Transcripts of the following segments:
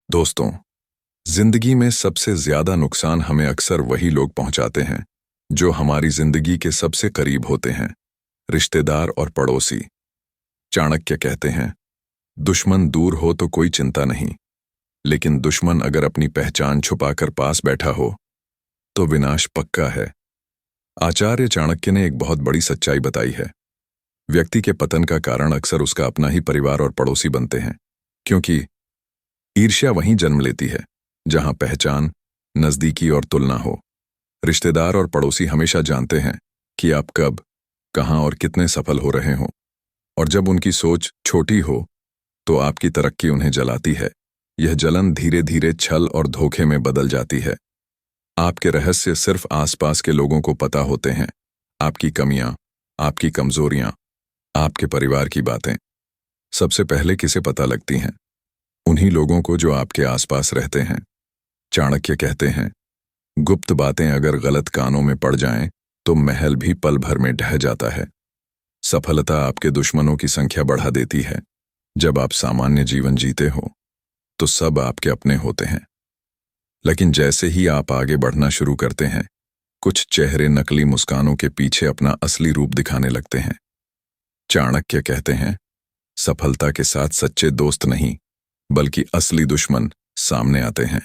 दोस्तों, जिंदगी में सबसे ज्यादा नुकसान हमें अक्सर वही लोग पहुंचाते हैं जो हमारी जिंदगी के सबसे करीब होते हैं, रिश्तेदार और पड़ोसी। चाणक्य कहते हैं, दुश्मन दूर हो तो कोई चिंता नहीं, लेकिन दुश्मन अगर अपनी पहचान छुपाकर पास बैठा हो तो विनाश पक्का है। आचार्य चाणक्य ने एक बहुत बड़ी सच्चाई बताई है। व्यक्ति के पतन का कारण अक्सर उसका अपना ही परिवार और पड़ोसी बनते हैं, क्योंकि ईर्ष्या वहीं जन्म लेती है जहां पहचान, नजदीकी और तुलना हो। रिश्तेदार और पड़ोसी हमेशा जानते हैं कि आप कब, कहां और कितने सफल हो रहे हो, और जब उनकी सोच छोटी हो तो आपकी तरक्की उन्हें जलाती है। यह जलन धीरे धीरे छल और धोखे में बदल जाती है। आपके रहस्य सिर्फ आसपास के लोगों को पता होते हैं। आपकी कमियां, आपकी कमजोरियां, आपके परिवार की बातें सबसे पहले किसे पता लगती हैं? उन्हीं लोगों को जो आपके आसपास रहते हैं। चाणक्य कहते हैं, गुप्त बातें अगर गलत कानों में पड़ जाएं तो महल भी पल भर में ढह जाता है। सफलता आपके दुश्मनों की संख्या बढ़ा देती है। जब आप सामान्य जीवन जीते हो तो सब आपके अपने होते हैं, लेकिन जैसे ही आप आगे बढ़ना शुरू करते हैं, कुछ चेहरे नकली मुस्कानों के पीछे अपना असली रूप दिखाने लगते हैं। चाणक्य कहते हैं, सफलता के साथ सच्चे दोस्त नहीं बल्कि असली दुश्मन सामने आते हैं।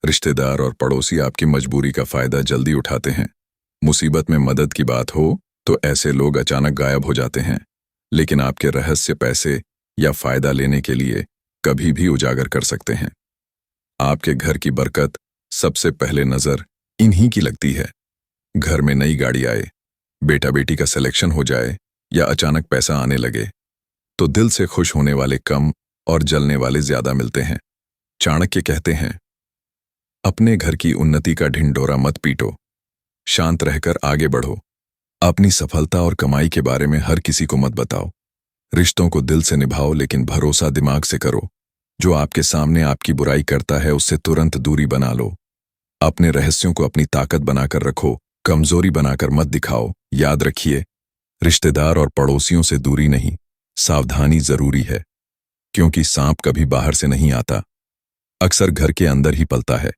रिश्तेदार और पड़ोसी आपकी मजबूरी का फायदा जल्दी उठाते हैं। मुसीबत में मदद की बात हो तो ऐसे लोग अचानक गायब हो जाते हैं, लेकिन आपके रहस्य पैसे या फायदा लेने के लिए कभी भी उजागर कर सकते हैं। आपके घर की बरकत सबसे पहले नजर इन्हीं की लगती है। घर में नई गाड़ी आए, बेटा बेटी का सिलेक्शन हो जाए या अचानक पैसा आने लगे तो दिल से खुश होने वाले कम और जलने वाले ज्यादा मिलते हैं। चाणक्य कहते हैं, अपने घर की उन्नति का ढिंढोरा मत पीटो, शांत रहकर आगे बढ़ो। अपनी सफलता और कमाई के बारे में हर किसी को मत बताओ। रिश्तों को दिल से निभाओ, लेकिन भरोसा दिमाग से करो। जो आपके सामने आपकी बुराई करता है उससे तुरंत दूरी बना लो। अपने रहस्यों को अपनी ताकत बनाकर रखो, कमजोरी बनाकर मत दिखाओ। याद रखिए, रिश्तेदार और पड़ोसियों से दूरी नहीं, सावधानी जरूरी है, क्योंकि सांप कभी बाहर से नहीं आता, अक्सर घर के अंदर ही पलता है।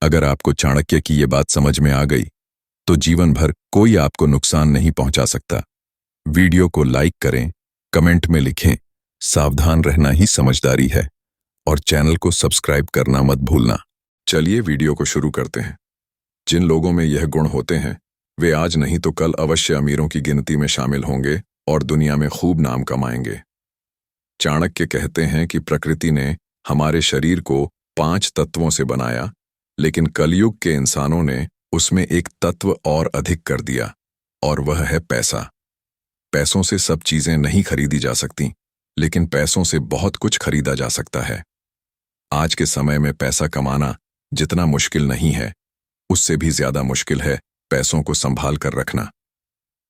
अगर आपको चाणक्य की ये बात समझ में आ गई तो जीवन भर कोई आपको नुकसान नहीं पहुंचा सकता। वीडियो को लाइक करें, कमेंट में लिखें, सावधान रहना ही समझदारी है, और चैनल को सब्सक्राइब करना मत भूलना। चलिए वीडियो को शुरू करते हैं। जिन लोगों में यह गुण होते हैं वे आज नहीं तो कल अवश्य अमीरों की गिनती में शामिल होंगे और दुनिया में खूब नाम कमाएंगे। चाणक्य कहते हैं कि प्रकृति ने हमारे शरीर को 5 तत्वों से बनाया, लेकिन कलयुग के इंसानों ने उसमें एक तत्व और अधिक कर दिया, और वह है पैसा। पैसों से सब चीजें नहीं खरीदी जा सकती, लेकिन पैसों से बहुत कुछ खरीदा जा सकता है। आज के समय में पैसा कमाना जितना मुश्किल नहीं है, उससे भी ज्यादा मुश्किल है पैसों को संभाल कर रखना।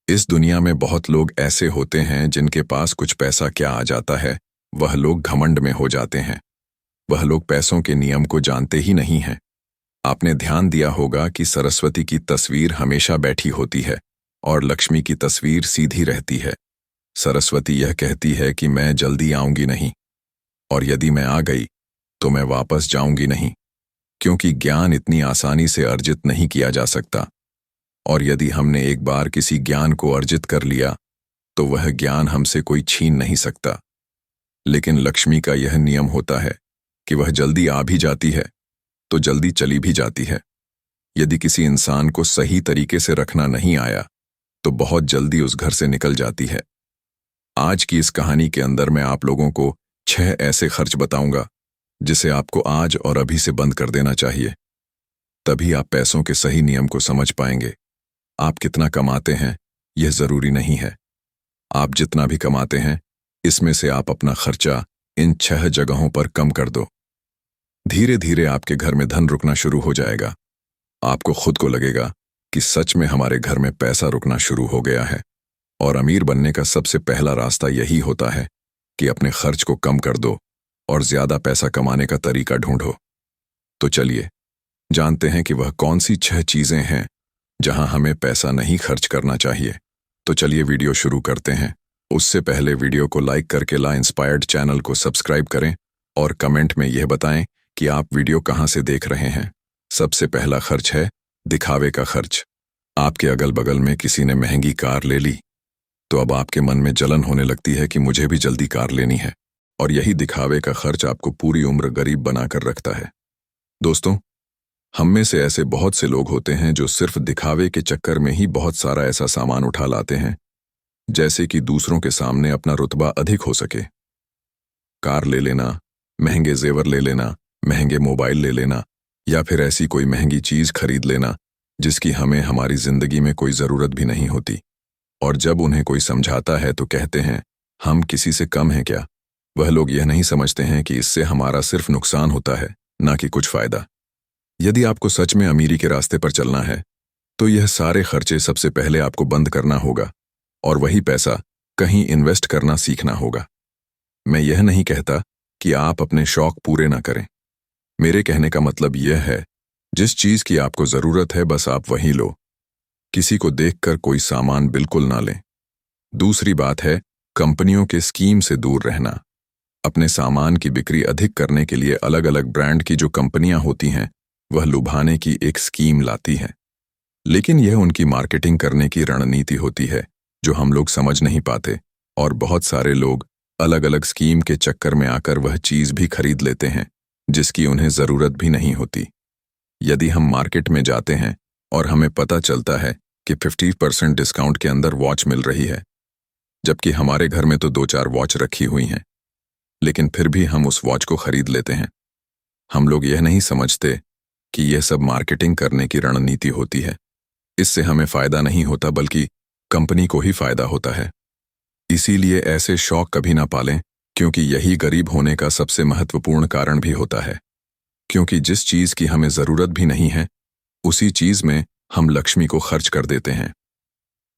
इस दुनिया में बहुत लोग ऐसे होते हैं जिनके पास कुछ पैसा क्या आ जाता है, वह लोग घमंड में हो जाते हैं। वह लोग पैसों के नियम को जानते ही नहीं हैं। आपने ध्यान दिया होगा कि सरस्वती की तस्वीर हमेशा बैठी होती है और लक्ष्मी की तस्वीर सीधी रहती है। सरस्वती यह कहती है कि मैं जल्दी आऊंगी नहीं, और यदि मैं आ गई तो मैं वापस जाऊंगी नहीं, क्योंकि ज्ञान इतनी आसानी से अर्जित नहीं किया जा सकता, और यदि हमने एक बार किसी ज्ञान को अर्जित कर लिया तो वह ज्ञान हमसे कोई छीन नहीं सकता। लेकिन लक्ष्मी का यह नियम होता है कि वह जल्दी आ भी जाती है तो जल्दी चली भी जाती है। यदि किसी इंसान को सही तरीके से रखना नहीं आया तो बहुत जल्दी उस घर से निकल जाती है। आज की इस कहानी के अंदर मैं आप लोगों को 6 ऐसे खर्च बताऊंगा जिसे आपको आज और अभी से बंद कर देना चाहिए। तभी आप पैसों के सही नियम को समझ पाएंगे। आप कितना कमाते हैं यह जरूरी नहीं है। आप जितना भी कमाते हैं, इसमें से आप अपना खर्चा इन 6 जगहों पर कम कर दो। धीरे धीरे आपके घर में धन रुकना शुरू हो जाएगा। आपको खुद को लगेगा कि सच में हमारे घर में पैसा रुकना शुरू हो गया है। और अमीर बनने का सबसे पहला रास्ता यही होता है कि अपने खर्च को कम कर दो और ज्यादा पैसा कमाने का तरीका ढूंढो। तो चलिए जानते हैं कि वह कौन सी 6 चीजें हैं जहां हमें पैसा नहीं खर्च करना चाहिए। तो चलिए वीडियो शुरू करते हैं। उससे पहले वीडियो को लाइक करके ला इंस्पायर्ड चैनल को सब्सक्राइब करें और कमेंट में यह बताएं कि आप वीडियो कहां से देख रहे हैं। सबसे पहला खर्च है दिखावे का खर्च। आपके अगल बगल में किसी ने महंगी कार ले ली तो अब आपके मन में जलन होने लगती है कि मुझे भी जल्दी कार लेनी है, और यही दिखावे का खर्च आपको पूरी उम्र गरीब बनाकर रखता है। दोस्तों, हम में से ऐसे बहुत से लोग होते हैं जो सिर्फ दिखावे के चक्कर में ही बहुत सारा ऐसा सामान उठा लाते हैं जैसे कि दूसरों के सामने अपना रुतबा अधिक हो सके। कार ले लेना, महंगे जेवर ले लेना, महंगे मोबाइल ले लेना, या फिर ऐसी कोई महंगी चीज खरीद लेना जिसकी हमें हमारी जिंदगी में कोई जरूरत भी नहीं होती। और जब उन्हें कोई समझाता है तो कहते हैं हम किसी से कम हैं क्या। वह लोग यह नहीं समझते हैं कि इससे हमारा सिर्फ नुकसान होता है, ना कि कुछ फायदा। यदि आपको सच में अमीरी के रास्ते पर चलना है तो यह सारे खर्चे सबसे पहले आपको बंद करना होगा और वही पैसा कहीं इन्वेस्ट करना सीखना होगा। मैं यह नहीं कहता कि आप अपने शौक पूरे ना करें। मेरे कहने का मतलब यह है, जिस चीज की आपको जरूरत है बस आप वही लो। किसी को देखकर कोई सामान बिल्कुल ना लें। दूसरी बात है कंपनियों के स्कीम से दूर रहना। अपने सामान की बिक्री अधिक करने के लिए अलग अलग ब्रांड की जो कंपनियां होती हैं वह लुभाने की एक स्कीम लाती हैं, लेकिन यह उनकी मार्केटिंग करने की रणनीति होती है जो हम लोग समझ नहीं पाते, और बहुत सारे लोग अलग अलग स्कीम के चक्कर में आकर वह चीज भी खरीद लेते हैं जिसकी उन्हें जरूरत भी नहीं होती। यदि हम मार्केट में जाते हैं और हमें पता चलता है कि 50% डिस्काउंट के अंदर वॉच मिल रही है, जबकि हमारे घर में तो 2-4 वॉच रखी हुई हैं, लेकिन फिर भी हम उस वॉच को खरीद लेते हैं। हम लोग यह नहीं समझते कि यह सब मार्केटिंग करने की रणनीति होती है। इससे हमें फायदा नहीं होता बल्कि कंपनी को ही फायदा होता है। इसीलिए ऐसे शौक कभी ना पालें, क्योंकि यही गरीब होने का सबसे महत्वपूर्ण कारण भी होता है। क्योंकि जिस चीज की हमें जरूरत भी नहीं है उसी चीज में हम लक्ष्मी को खर्च कर देते हैं,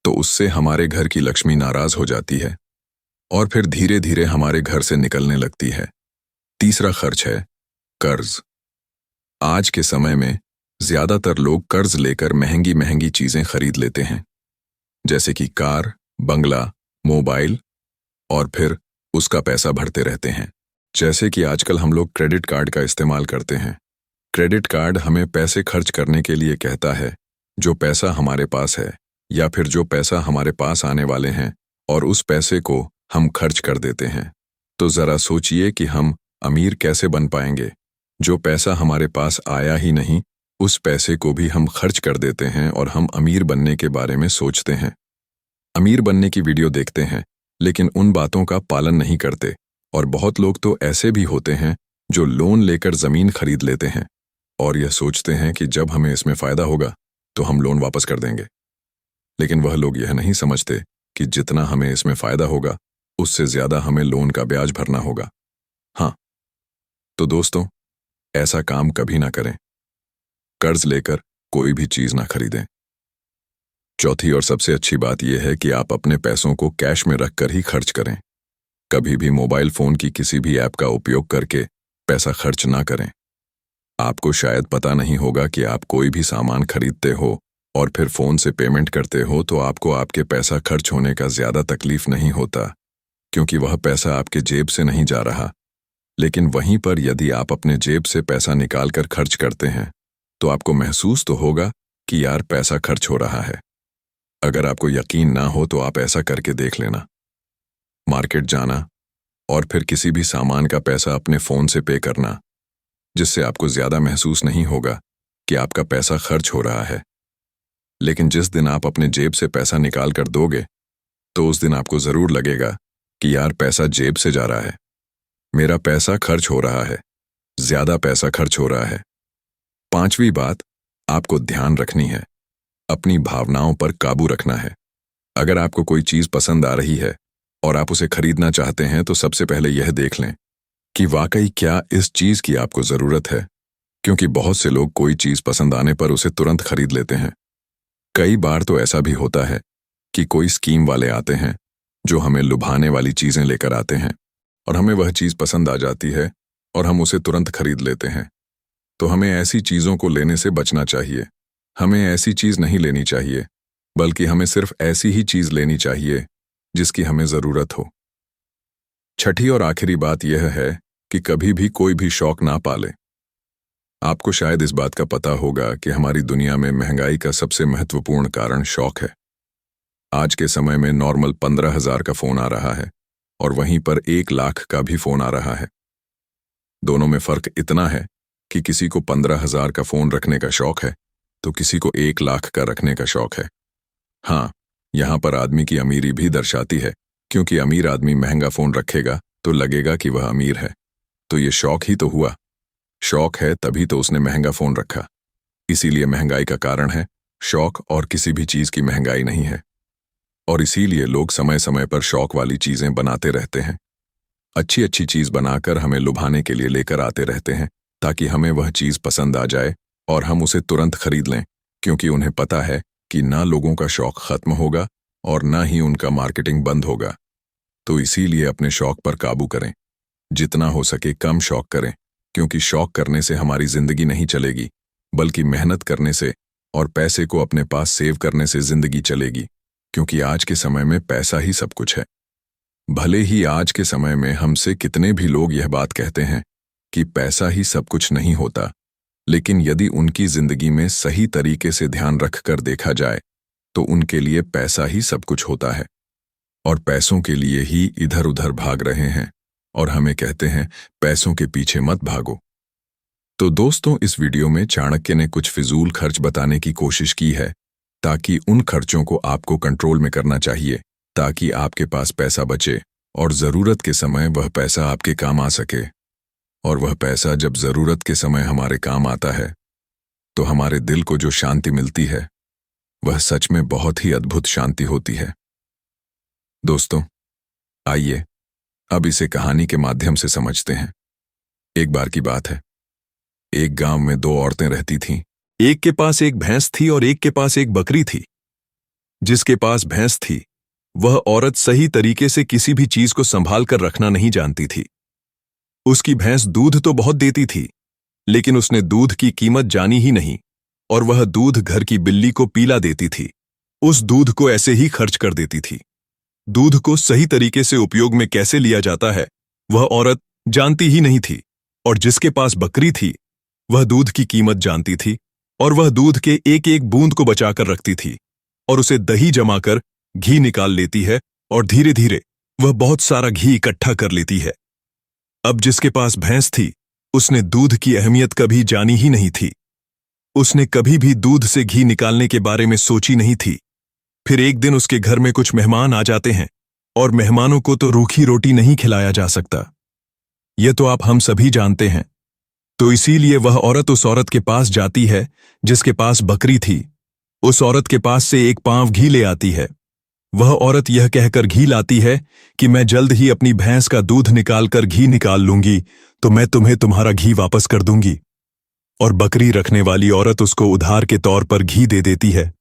तो उससे हमारे घर की लक्ष्मी नाराज हो जाती है और फिर धीरे धीरे हमारे घर से निकलने लगती है। तीसरा खर्च है कर्ज। आज के समय में ज्यादातर लोग कर्ज लेकर महंगी महंगी चीजें खरीद लेते हैं, जैसे कि कार, बंगला, मोबाइल, और फिर उसका पैसा भरते रहते हैं। जैसे कि आजकल हम लोग क्रेडिट कार्ड का इस्तेमाल करते हैं। क्रेडिट कार्ड हमें पैसे खर्च करने के लिए कहता है, जो पैसा हमारे पास है या फिर जो पैसा हमारे पास आने वाले हैं, और उस पैसे को हम खर्च कर देते हैं। तो जरा सोचिए कि हम अमीर कैसे बन पाएंगे। जो पैसा हमारे पास आया ही नहीं उस पैसे को भी हम खर्च कर देते हैं और हम अमीर बनने के बारे में सोचते हैं। अमीर बनने की वीडियो देखते हैं लेकिन उन बातों का पालन नहीं करते, और बहुत लोग तो ऐसे भी होते हैं जो लोन लेकर जमीन खरीद लेते हैं और यह सोचते हैं कि जब हमें इसमें फायदा होगा तो हम लोन वापस कर देंगे। लेकिन वह लोग यह नहीं समझते कि जितना हमें इसमें फायदा होगा उससे ज्यादा हमें लोन का ब्याज भरना होगा। हाँ, तो दोस्तों, ऐसा काम कभी ना करें। कर्ज लेकर कोई भी चीज ना खरीदें। चौथी और सबसे अच्छी बात यह है कि आप अपने पैसों को कैश में रखकर ही खर्च करें। कभी भी मोबाइल फोन की किसी भी ऐप का उपयोग करके पैसा खर्च ना करें। आपको शायद पता नहीं होगा कि आप कोई भी सामान खरीदते हो और फिर फोन से पेमेंट करते हो तो आपको आपके पैसा खर्च होने का ज्यादा तकलीफ नहीं होता, क्योंकि वह पैसा आपके जेब से नहीं जा रहा। लेकिन वहीं पर यदि आप अपने जेब से पैसा निकाल कर खर्च करते हैं तो आपको महसूस तो होगा कि यार पैसा खर्च हो रहा है। अगर आपको यकीन ना हो तो आप ऐसा करके देख लेना। मार्केट जाना और फिर किसी भी सामान का पैसा अपने फोन से पे करना, जिससे आपको ज्यादा महसूस नहीं होगा कि आपका पैसा खर्च हो रहा है। लेकिन जिस दिन आप अपने जेब से पैसा निकाल कर दोगे तो उस दिन आपको जरूर लगेगा कि यार पैसा जेब से जा रहा है, मेरा पैसा खर्च हो रहा है, ज्यादा पैसा खर्च हो रहा है। पांचवी बात आपको ध्यान रखनी है, अपनी भावनाओं पर काबू रखना है। अगर आपको कोई चीज पसंद आ रही है और आप उसे खरीदना चाहते हैं तो सबसे पहले यह देख लें कि वाकई क्या इस चीज की आपको जरूरत है, क्योंकि बहुत से लोग कोई चीज पसंद आने पर उसे तुरंत खरीद लेते हैं। कई बार तो ऐसा भी होता है कि कोई स्कीम वाले आते हैं जो हमें लुभाने वाली चीजें लेकर आते हैं और हमें वह चीज पसंद आ जाती है और हम उसे तुरंत खरीद लेते हैं। तो हमें ऐसी चीजों को लेने से बचना चाहिए। हमें ऐसी चीज नहीं लेनी चाहिए, बल्कि हमें सिर्फ ऐसी ही चीज लेनी चाहिए जिसकी हमें जरूरत हो। छठी और आखिरी बात यह है कि कभी भी कोई भी शौक ना पाले। आपको शायद इस बात का पता होगा कि हमारी दुनिया में महंगाई का सबसे महत्वपूर्ण कारण शौक है। आज के समय में नॉर्मल 15,000 का फोन आ रहा है और वहीं पर 1 लाख का भी फोन आ रहा है। दोनों में फर्क इतना है कि किसी को 15,000 का फोन रखने का शौक है तो किसी को 1 लाख का रखने का शौक है। हाँ, यहाँ पर आदमी की अमीरी भी दर्शाती है, क्योंकि अमीर आदमी महंगा फोन रखेगा तो लगेगा कि वह अमीर है, तो ये शौक ही तो हुआ। शौक है तभी तो उसने महंगा फोन रखा। इसीलिए महंगाई का कारण है शौक, और किसी भी चीज की महंगाई नहीं है। और इसीलिए लोग समय समय पर शौक वाली चीजें बनाते रहते हैं। अच्छी अच्छी चीज बनाकर हमें लुभाने के लिए लेकर आते रहते हैं, ताकि हमें वह चीज पसंद आ जाए और हम उसे तुरंत खरीद लें, क्योंकि उन्हें पता है कि ना लोगों का शौक खत्म होगा और ना ही उनका मार्केटिंग बंद होगा। तो इसीलिए अपने शौक पर काबू करें। जितना हो सके कम शौक करें, क्योंकि शौक करने से हमारी जिंदगी नहीं चलेगी, बल्कि मेहनत करने से और पैसे को अपने पास सेव करने से जिंदगी चलेगी। क्योंकि आज के समय में पैसा ही सब कुछ है। भले ही आज के समय में हमसे कितने भी लोग यह बात कहते हैं कि पैसा ही सब कुछ नहीं होता, लेकिन यदि उनकी जिंदगी में सही तरीके से ध्यान रखकर देखा जाए तो उनके लिए पैसा ही सब कुछ होता है, और पैसों के लिए ही इधर उधर भाग रहे हैं और हमें कहते हैं पैसों के पीछे मत भागो। तो दोस्तों, इस वीडियो में चाणक्य ने कुछ फिजूल खर्च बताने की कोशिश की है, ताकि उन खर्चों को आपको कंट्रोल में करना चाहिए, ताकि आपके पास पैसा बचे और जरूरत के समय वह पैसा आपके काम आ सके। और वह पैसा जब जरूरत के समय हमारे काम आता है तो हमारे दिल को जो शांति मिलती है वह सच में बहुत ही अद्भुत शांति होती है। दोस्तों, आइए अब इसे कहानी के माध्यम से समझते हैं। एक बार की बात है, एक गांव में 2 औरतें रहती थीं। एक के पास एक भैंस थी और एक के पास एक बकरी थी। जिसके पास भैंस थी वह औरत सही तरीके से किसी भी चीज को संभाल कर रखना नहीं जानती थी। उसकी भैंस दूध तो बहुत देती थी, लेकिन उसने दूध की कीमत जानी ही नहीं, और वह दूध घर की बिल्ली को पीला देती थी। उस दूध को ऐसे ही खर्च कर देती थी। दूध को सही तरीके से उपयोग में कैसे लिया जाता है वह औरत जानती ही नहीं थी। और जिसके पास बकरी थी वह दूध की कीमत जानती थी, और वह दूध के एक एक बूंद को बचाकर रखती थी और उसे दही जमाकर घी निकाल लेती है, और धीरे धीरे वह बहुत सारा घी इकट्ठा कर लेती है। अब जिसके पास भैंस थी उसने दूध की अहमियत कभी जानी ही नहीं थी। उसने कभी भी दूध से घी निकालने के बारे में सोची नहीं थी। फिर एक दिन उसके घर में कुछ मेहमान आ जाते हैं, और मेहमानों को तो रूखी रोटी नहीं खिलाया जा सकता, यह तो आप हम सभी जानते हैं। तो इसीलिए वह औरत उस औरत के पास जाती है जिसके पास बकरी थी। उस औरत के पास से एक पांव घी ले आती है। वह औरत यह कहकर घी लाती है कि मैं जल्द ही अपनी भैंस का दूध निकालकर घी निकाल लूंगी, तो मैं तुम्हें तुम्हारा घी वापस कर दूंगी। और बकरी रखने वाली औरत उसको उधार के तौर पर घी दे देती है,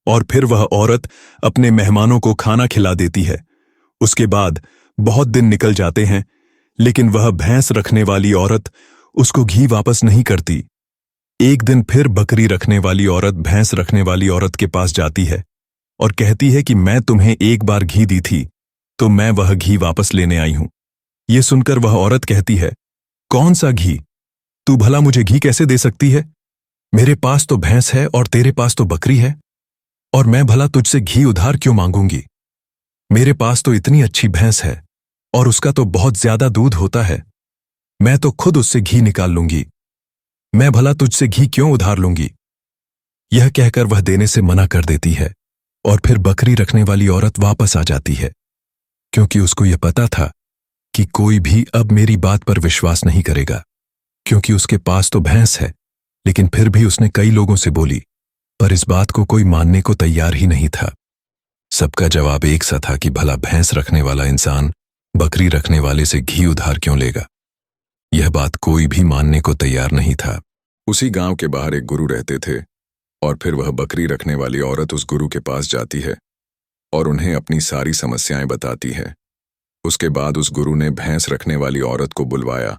और फिर वह औरत अपने मेहमानों को खाना खिला देती है। उसके बाद बहुत दिन निकल जाते हैं, लेकिन वह भैंस रखने वाली औरत उसको घी वापस नहीं करती। एक दिन फिर बकरी रखने वाली औरत भैंस रखने वाली औरत के पास जाती है और कहती है कि मैं तुम्हें एक बार घी दी थी, तो मैं वह घी वापस लेने आई हूं। यह सुनकर वह औरत कहती है, कौन सा घी? तू भला मुझे घी कैसे दे सकती है? मेरे पास तो भैंस है और तेरे पास तो बकरी है, और मैं भला तुझसे घी उधार क्यों मांगूंगी? मेरे पास तो इतनी अच्छी भैंस है और उसका तो बहुत ज्यादा दूध होता है। मैं तो खुद उससे घी निकाल लूंगी। मैं भला तुझसे घी क्यों उधार लूंगी? यह कहकर वह देने से मना कर देती है, और फिर बकरी रखने वाली औरत वापस आ जाती है, क्योंकि उसको यह पता था कि कोई भी अब मेरी बात पर विश्वास नहीं करेगा, क्योंकि उसके पास तो भैंस है। लेकिन फिर भी उसने कई लोगों से बोली, पर इस बात को कोई मानने को तैयार ही नहीं था। सबका जवाब एक सा था कि भला भैंस रखने वाला इंसान बकरी रखने वाले से घी उधार क्यों लेगा। यह बात कोई भी मानने को तैयार नहीं था। उसी गांव के बाहर एक गुरु रहते थे, और फिर वह बकरी रखने वाली औरत उस गुरु के पास जाती है और उन्हें अपनी सारी समस्याएं बताती है। उसके बाद उस गुरु ने भैंस रखने वाली औरत को बुलवाया,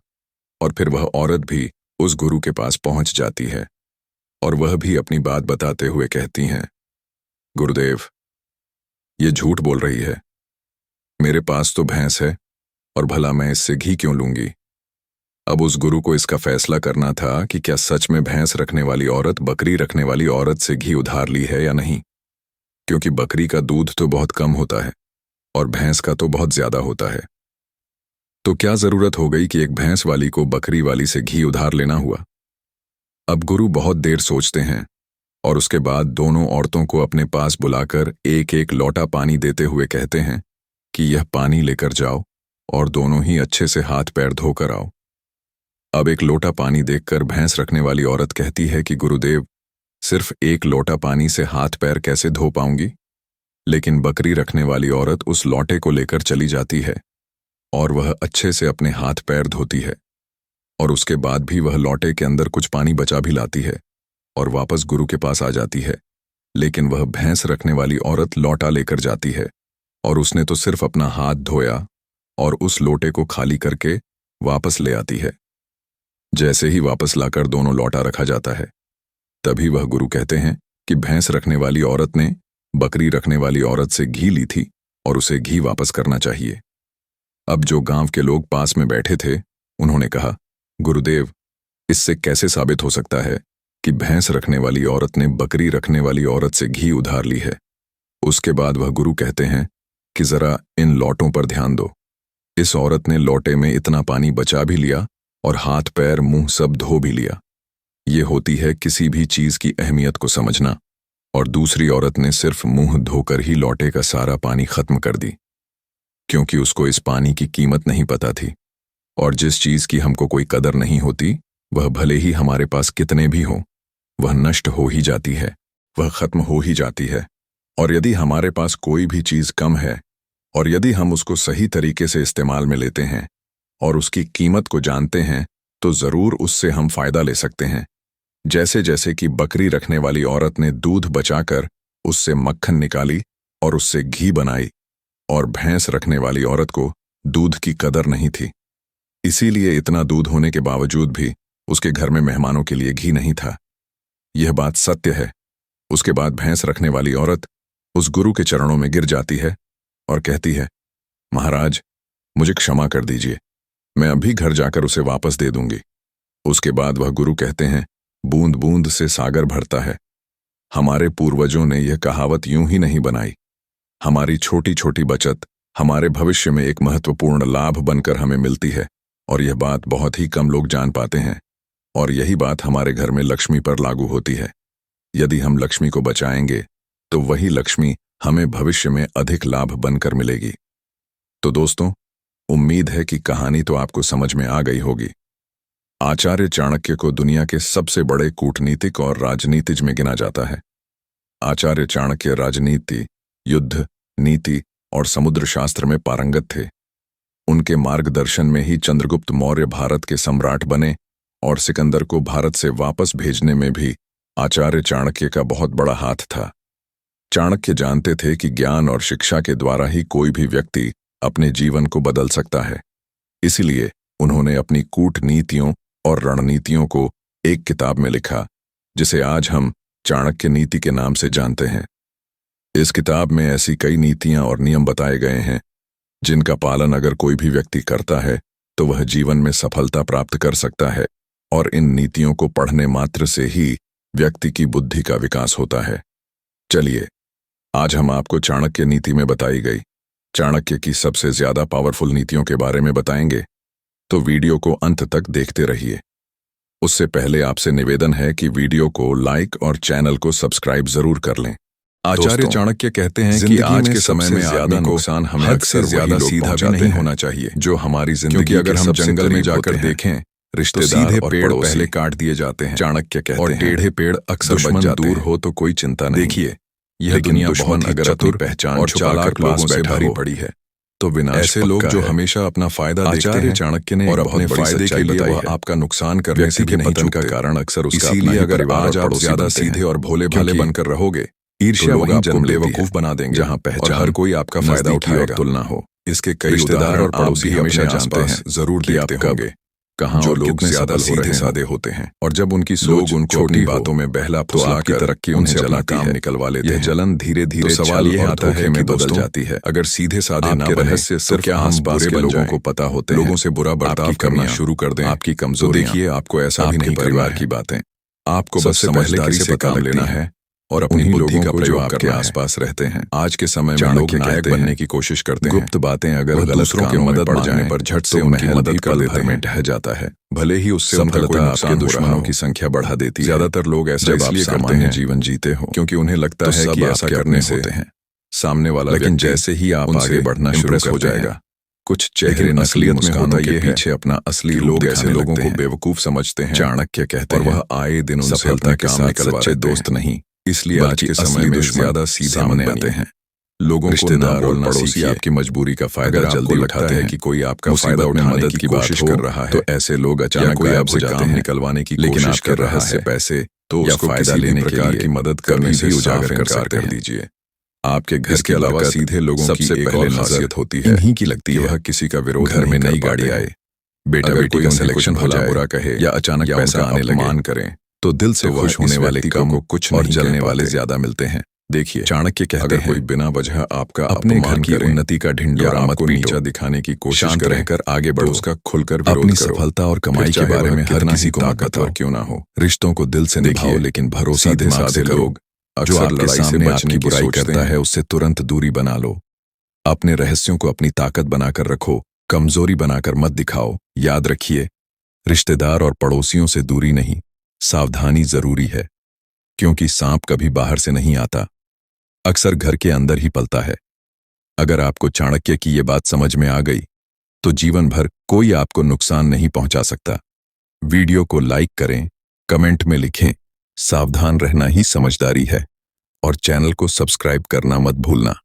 और फिर वह औरत भी उस गुरु के पास पहुंच जाती है, और वह भी अपनी बात बताते हुए कहती हैं, गुरुदेव, ये झूठ बोल रही है। मेरे पास तो भैंस है, और भला मैं इससे घी क्यों लूंगी? अब उस गुरु को इसका फैसला करना था कि क्या सच में भैंस रखने वाली औरत बकरी रखने वाली औरत से घी उधार ली है या नहीं, क्योंकि बकरी का दूध तो बहुत कम होता है और भैंस का तो बहुत ज्यादा होता है। तो क्या जरूरत हो गई कि एक भैंस वाली को बकरी वाली से घी उधार लेना हुआ। अब गुरु बहुत देर सोचते हैं और उसके बाद दोनों औरतों को अपने पास बुलाकर एक एक लोटा पानी देते हुए कहते हैं कि यह पानी लेकर जाओ और दोनों ही अच्छे से हाथ पैर धोकर आओ। अब एक लोटा पानी देखकर भैंस रखने वाली औरत कहती है कि गुरुदेव, सिर्फ एक लोटा पानी से हाथ पैर कैसे धो पाऊंगी। लेकिन बकरी रखने वाली औरत उस लोटे को लेकर चली जाती है और वह अच्छे से अपने हाथ पैर धोती है और उसके बाद भी वह लोटे के अंदर कुछ पानी बचा भी लाती है और वापस गुरु के पास आ जाती है। लेकिन वह भैंस रखने वाली औरत लोटा लेकर जाती है और उसने तो सिर्फ अपना हाथ धोया और उस लोटे को खाली करके वापस ले आती है। जैसे ही वापस लाकर दोनों लोटा रखा जाता है, तभी वह गुरु कहते हैं कि भैंस रखने वाली औरत ने बकरी रखने वाली औरत से घी ली थी और उसे घी वापस करना चाहिए। अब जो गांव के लोग पास में बैठे थे, उन्होंने कहा, गुरुदेव, इससे कैसे साबित हो सकता है कि भैंस रखने वाली औरत ने बकरी रखने वाली औरत से घी उधार ली है। उसके बाद वह गुरु कहते हैं कि जरा इन लोटों पर ध्यान दो। इस औरत ने लोटे में इतना पानी बचा भी लिया और हाथ पैर मुंह सब धो भी लिया। ये होती है किसी भी चीज की अहमियत को समझना। और दूसरी औरत ने सिर्फ मुंह धोकर ही लोटे का सारा पानी खत्म कर दी, क्योंकि उसको इस पानी की कीमत नहीं पता थी। और जिस चीज की हमको कोई कदर नहीं होती, वह भले ही हमारे पास कितने भी हों, वह नष्ट हो ही जाती है, वह खत्म हो ही जाती है। और यदि हमारे पास कोई भी चीज कम है और यदि हम उसको सही तरीके से इस्तेमाल में लेते हैं और उसकी कीमत को जानते हैं, तो जरूर उससे हम फायदा ले सकते हैं। जैसे कि बकरी रखने वाली औरत ने दूध बचाकर उससे मक्खन निकाली और उससे घी बनाई, और भैंस रखने वाली औरत को दूध की कदर नहीं थी, इसीलिए इतना दूध होने के बावजूद भी उसके घर में मेहमानों के लिए घी नहीं था। यह बात सत्य है। उसके बाद भैंस रखने वाली औरत उस गुरु के चरणों में गिर जाती है और कहती है, महाराज, मुझे क्षमा कर दीजिए, मैं अभी घर जाकर उसे वापस दे दूंगी। उसके बाद वह गुरु कहते हैं, बूंद बूंद से सागर भरता है। हमारे पूर्वजों ने यह कहावत यूं ही नहीं बनाई। हमारी छोटी छोटी बचत हमारे भविष्य में एक महत्वपूर्ण लाभ बनकर हमें मिलती है, और यह बात बहुत ही कम लोग जान पाते हैं। और यही बात हमारे घर में लक्ष्मी पर लागू होती है। यदि हम लक्ष्मी को बचाएंगे तो वही लक्ष्मी हमें भविष्य में अधिक लाभ बनकर मिलेगी। तो दोस्तों, उम्मीद है कि कहानी तो आपको समझ में आ गई होगी। आचार्य चाणक्य को दुनिया के सबसे बड़े कूटनीतिक और राजनीतिज्ञ में गिना जाता है। आचार्य चाणक्य राजनीति, युद्ध, नीति और समुद्र शास्त्र में पारंगत थे। उनके मार्गदर्शन में ही चंद्रगुप्त मौर्य भारत के सम्राट बने, और सिकंदर को भारत से वापस भेजने में भी आचार्य चाणक्य का बहुत बड़ा हाथ था। चाणक्य जानते थे कि ज्ञान और शिक्षा के द्वारा ही कोई भी व्यक्ति अपने जीवन को बदल सकता है। इसलिए उन्होंने अपनी कूटनीतियों और रणनीतियों को एक किताब में लिखा, जिसे आज हम चाणक्य नीति के नाम से जानते हैं। इस किताब में ऐसी कई नीतियां और नियम बताए गए हैं जिनका पालन अगर कोई भी व्यक्ति करता है तो वह जीवन में सफलता प्राप्त कर सकता है, और इन नीतियों को पढ़ने मात्र से ही व्यक्ति की बुद्धि का विकास होता है। चलिए, आज हम आपको चाणक्य नीति में बताई गई चाणक्य की सबसे ज्यादा पावरफुल नीतियों के बारे में बताएंगे, तो वीडियो को अंत तक देखते रहिए। उससे पहले आपसे निवेदन है कि वीडियो को लाइक और चैनल को सब्सक्राइब जरूर कर लें। आचार्य चाणक्य कहते हैं कि आज के समय में ज्यादा नुकसान हमें अक्सर ज्यादा सीधा भी नहीं होना चाहिए जो हमारी जिंदगी। अगर हम जंगल में जाकर देखें, रिश्तेदार सीधे पेड़ पहले काट दिए जाते हैं, चाणक्य कहते हैं, और टेढ़े पेड़ अक्सर बन जाते हैं। दूर हो तो कोई चिंता नहीं। देखिए, यह दुनिया बहुत अगर चतुर पहचान और चालाक लोगों से भरी पड़ी है तो विनाश ऐसे लोग जो हमेशा अपना फायदा देखते हैं। आचार्य चाणक्य ने और अपने फायदे के लिए वह आपका नुकसान करने से भी पतन का कारण अक्सर उसका अपना ही परिवार। अगर आज आप ज्यादा सीधे और भोले भाले बनकर रहोगे, ईर्ष्या वहीं आपको बेवकूफ बना देंगे, जहां पहचान हर कोई आपका फायदा उठाएगा, तुलना हो। इसके कई रिश्तेदार और पड़ोसी हमेशा जानते हैं, जरूर देखते होंगे। कहाँ जो और लोग कितने ज्यादा सीधे सीधे सादे होते हैं, और जब उनकी सोच उनको छोटी अपनी बातों में बहला तो फुसला आपकी कर तरक्की उनसे उनसे अपना जलाती काम है। निकलवा लेते यह हैं। जलन धीरे धीरे तो सवाल यह आता है में कि बदल दोस्तों, जाती है। अगर सीधे साधे ना आपके बने रहस्य तो सिर्फ क्या हम आसपास बुरे के बन लोगों जाएं? को पता होते हैं। लोगों से बुरा बर्ताव आपकी करना कमियां, शुरू कर दें, आपकी तो कमजोरियां, देखिए आपको ऐसा भी आपके नहीं परिवार करना की है। बातें आपको बस सबसे पहले समझदारी कैसे से पता काम लगती लेना हैं? है और अपनी उन्हीं बुद्धि लोगों का को जो प्रयोग आपके करना है। आसपास रहते हैं। आज के समय में चाणक्य लोग नायक कहते बनने हैं, की कोशिश करते हैं। गुप्त बातें अगर वह गलत दूसरों के कानों में मदद पड़ मांगने जाएं, पर झट से तो उनकी महल मदद भी कर पल देते भर में हैं। ढह जाता है। भले ही उससे उनका कोई सफलता नुकसान आपके हो रहा दुश्मनों हो। की संख्या बढ़ा देती है। ज्यादातर लोग ऐसा जब आप इसलिए करते सामान्य हैं जीवन जीते हो, क्योंकि उन्हें लगता तो है सब कि ऐसा आपके करने अपने से होते हैं। सामने वाला लेकिन व्यक्ति जैसे ही आप उनसे आगे बढ़ना शुरू इम्प्रेस हो करते हैं, जाएगा। कुछ चेहरे लेकिन नकली असलियत में मुस्कानों होता के ये है पीछे अपना असली कि रूप लोग ऐसे दिखाने लोगों लगते को हैं। बेवकूफ समझते हैं। चाणक्य कहते और हैं, वह आए दिन उनसे सफलता अपने के काम साथ निकलवा सच्चे लेते दोस्त हैं। नहीं, इसलिए आज बल्कि के समय असली में दुश्मन ज्यादा सीधे सामने मत आते बनिए। हैं। लोगों को रिश्तेदार ना और बोलना पड़ोसी सीखिए। आपकी मजबूरी का फायदा अगर जल्दी आपको लगता उठाते है हैं कि कोई आपका मुसीबत फायदा में उठाने मदद की की बात कोशिश हो, कर रहा है, तो ऐसे लोग या अचानक कोई गायब आपसे हो जाते काम हैं। निकलवाने की लेकिन कोशिश आपके कर रहा रहस्य है, पैसे तो या उसको फायदा किसी भी लेने के प्रकार लिए की मदद कभी करने से भी साफ उजागर कर इनकार सकते कर हैं। दीजिए। आपके घर इसके की अलावा बरकत सीधे लोगों की सबसे एक पहले और नजर खासियत होती है इन्हीं की लगती कि है। वह किसी का विरोध घर में नहीं नई कर गाड़ी पाते आए, हैं। बेटा अगर बेटी कोई का उन्हें सिलेक्शन कुछ हो भला जाए बुरा कहे या अचानक या पैसा उनका आने लगे, अपमान करें, तो दिल से तो वह खुश होने इस वाले व्यक्ति कम को कुछ और नहीं कह जलने वाले पाते। ज्यादा मिलते हैं। देखिए, चाणक्य कहते अगर हैं, कोई बिना वजह आपका अपने घर अपमान की करे उन्नति का या ढिंढोरा मत आपको नीचा पीटो, दिखाने की कोशिश शांत करे, रहकर आगे तो बढ़ो। उसका खुलकर विरोध अपनी करो। सफलता और फिर कमाई के चाहे बारे वह में हर कितना किसी ही को मत ताकतवर बताओ। क्यों ना हो। रिश्तों को दिल से निभाओ, देखिए, लेकिन भरोसा सीधे दिमाग साधे से करो। लोग जो अक्सर आपके लड़ाई से सामने बचने आपकी की बुराई सोचते करता हैं। है, उससे तुरंत दूरी बना लो। अपने रहस्यों को अपनी ताकत बनाकर रखो, कमजोरी बनाकर मत दिखाओ। याद रखिए, रिश्तेदार और पड़ोसियों से दूरी नहीं, सावधानी जरूरी है, क्योंकि सांप कभी बाहर से नहीं आता, अक्सर घर के अंदर ही पलता है। अगर आपको चाणक्य की ये बात समझ में आ गई, तो जीवन भर कोई आपको नुकसान नहीं पहुंचा सकता। वीडियो को लाइक करें, कमेंट में लिखें, सावधान रहना ही समझदारी है, और चैनल को सब्सक्राइब करना मत भूलना।